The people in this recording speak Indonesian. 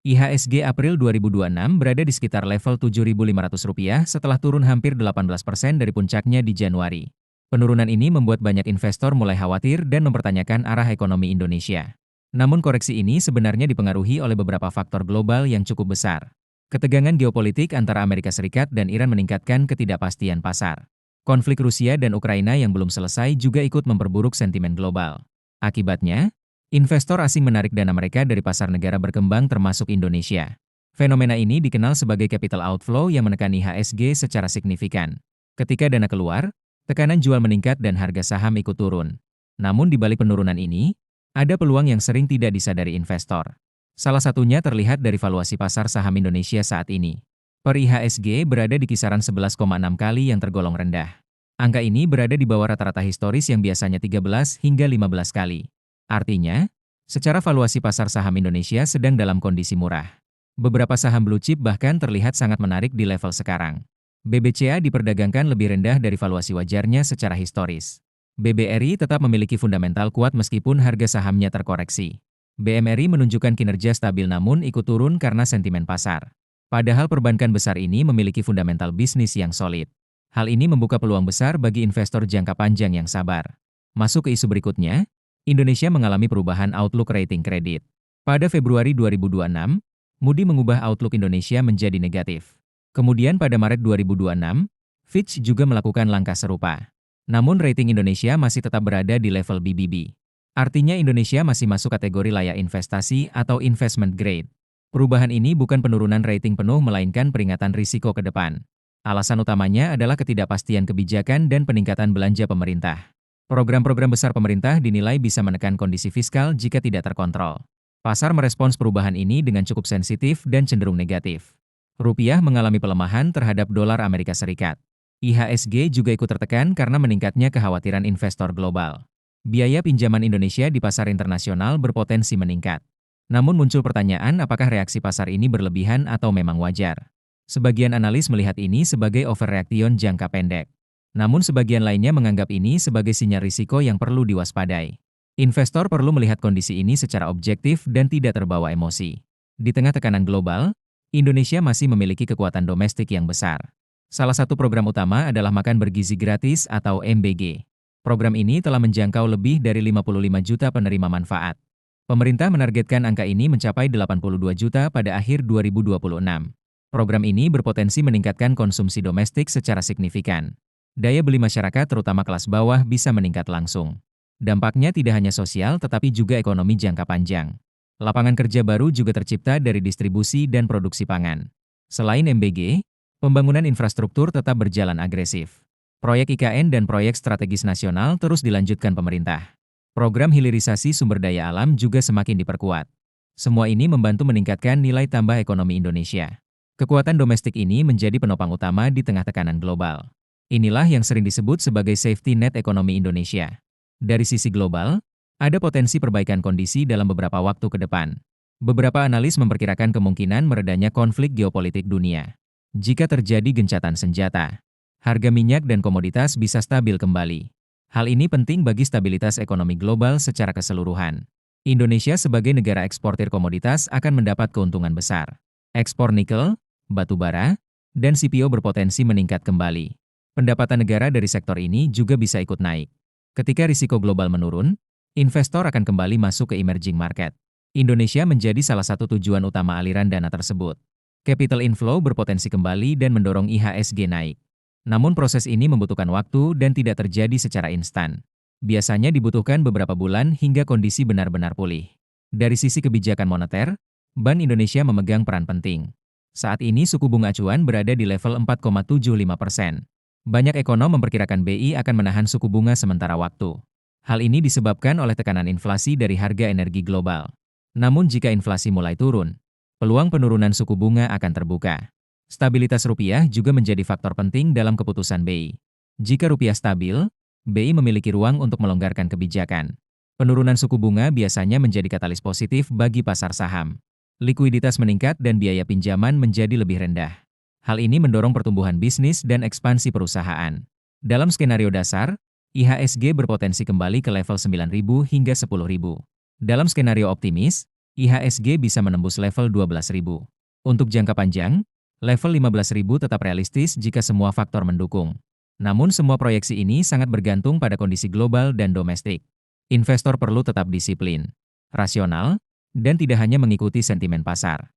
IHSG April 2026 berada di sekitar level Rp7.500 setelah turun hampir 18% dari puncaknya di Januari. Penurunan ini membuat banyak investor mulai khawatir dan mempertanyakan arah ekonomi Indonesia. Namun koreksi ini sebenarnya dipengaruhi oleh beberapa faktor global yang cukup besar. Ketegangan geopolitik antara Amerika Serikat dan Iran meningkatkan ketidakpastian pasar. Konflik Rusia dan Ukraina yang belum selesai juga ikut memperburuk sentimen global. Akibatnya, investor asing menarik dana mereka dari pasar negara berkembang termasuk Indonesia. Fenomena ini dikenal sebagai capital outflow yang menekan IHSG secara signifikan. Ketika dana keluar, tekanan jual meningkat dan harga saham ikut turun. Namun di balik penurunan ini, ada peluang yang sering tidak disadari investor. Salah satunya terlihat dari valuasi pasar saham Indonesia saat ini. Per IHSG berada di kisaran 11,6 kali yang tergolong rendah. Angka ini berada di bawah rata-rata historis yang biasanya 13 hingga 15 kali. Artinya, secara valuasi pasar saham Indonesia sedang dalam kondisi murah. Beberapa saham blue chip bahkan terlihat sangat menarik di level sekarang. BBCA diperdagangkan lebih rendah dari valuasi wajarnya secara historis. BBRI tetap memiliki fundamental kuat meskipun harga sahamnya terkoreksi. BMRI menunjukkan kinerja stabil namun ikut turun karena sentimen pasar. Padahal perbankan besar ini memiliki fundamental bisnis yang solid. Hal ini membuka peluang besar bagi investor jangka panjang yang sabar. Masuk ke isu berikutnya, Indonesia mengalami perubahan outlook rating kredit. Pada Februari 2026, Moody mengubah outlook Indonesia menjadi negatif. Kemudian pada Maret 2026, Fitch juga melakukan langkah serupa. Namun rating Indonesia masih tetap berada di level BBB. Artinya Indonesia masih masuk kategori layak investasi atau investment grade. Perubahan ini bukan penurunan rating penuh melainkan peringatan risiko ke depan. Alasan utamanya adalah ketidakpastian kebijakan dan peningkatan belanja pemerintah. Program-program besar pemerintah dinilai bisa menekan kondisi fiskal jika tidak terkontrol. Pasar merespons perubahan ini dengan cukup sensitif dan cenderung negatif. Rupiah mengalami pelemahan terhadap dolar Amerika Serikat. IHSG juga ikut tertekan karena meningkatnya kekhawatiran investor global. Biaya pinjaman Indonesia di pasar internasional berpotensi meningkat. Namun muncul pertanyaan apakah reaksi pasar ini berlebihan atau memang wajar. Sebagian analis melihat ini sebagai overreaction jangka pendek. Namun sebagian lainnya menganggap ini sebagai sinyal risiko yang perlu diwaspadai. Investor perlu melihat kondisi ini secara objektif dan tidak terbawa emosi. Di tengah tekanan global, Indonesia masih memiliki kekuatan domestik yang besar. Salah satu program utama adalah makan bergizi gratis atau MBG. Program ini telah menjangkau lebih dari 55 juta penerima manfaat. Pemerintah menargetkan angka ini mencapai 82 juta pada akhir 2026. Program ini berpotensi meningkatkan konsumsi domestik secara signifikan. Daya beli masyarakat terutama kelas bawah bisa meningkat langsung. Dampaknya tidak hanya sosial tetapi juga ekonomi jangka panjang. Lapangan kerja baru juga tercipta dari distribusi dan produksi pangan. Selain MBG, pembangunan infrastruktur tetap berjalan agresif. Proyek IKN dan proyek strategis nasional terus dilanjutkan pemerintah. Program hilirisasi sumber daya alam juga semakin diperkuat. Semua ini membantu meningkatkan nilai tambah ekonomi Indonesia. Kekuatan domestik ini menjadi penopang utama di tengah tekanan global. Inilah yang sering disebut sebagai safety net ekonomi Indonesia. Dari sisi global, ada potensi perbaikan kondisi dalam beberapa waktu ke depan. Beberapa analis memperkirakan kemungkinan meredanya konflik geopolitik dunia. Jika terjadi gencatan senjata, harga minyak dan komoditas bisa stabil kembali. Hal ini penting bagi stabilitas ekonomi global secara keseluruhan. Indonesia sebagai negara eksportir komoditas akan mendapat keuntungan besar. Ekspor nikel, batu bara, dan CPO berpotensi meningkat kembali. Pendapatan negara dari sektor ini juga bisa ikut naik. Ketika risiko global menurun, investor akan kembali masuk ke emerging market. Indonesia menjadi salah satu tujuan utama aliran dana tersebut. Capital inflow berpotensi kembali dan mendorong IHSG naik. Namun proses ini membutuhkan waktu dan tidak terjadi secara instan. Biasanya dibutuhkan beberapa bulan hingga kondisi benar-benar pulih. Dari sisi kebijakan moneter, Bank Indonesia memegang peran penting. Saat ini suku bunga acuan berada di level 4,75%. Banyak ekonom memperkirakan BI akan menahan suku bunga sementara waktu. Hal ini disebabkan oleh tekanan inflasi dari harga energi global. Namun jika inflasi mulai turun, peluang penurunan suku bunga akan terbuka. Stabilitas rupiah juga menjadi faktor penting dalam keputusan BI. Jika rupiah stabil, BI memiliki ruang untuk melonggarkan kebijakan. Penurunan suku bunga biasanya menjadi katalis positif bagi pasar saham. Likuiditas meningkat dan biaya pinjaman menjadi lebih rendah. Hal ini mendorong pertumbuhan bisnis dan ekspansi perusahaan. Dalam skenario dasar, IHSG berpotensi kembali ke level 9.000 hingga 10.000. Dalam skenario optimis, IHSG bisa menembus level 12.000. Untuk jangka panjang, level 15.000 tetap realistis jika semua faktor mendukung. Namun semua proyeksi ini sangat bergantung pada kondisi global dan domestik. Investor perlu tetap disiplin, rasional, dan tidak hanya mengikuti sentimen pasar.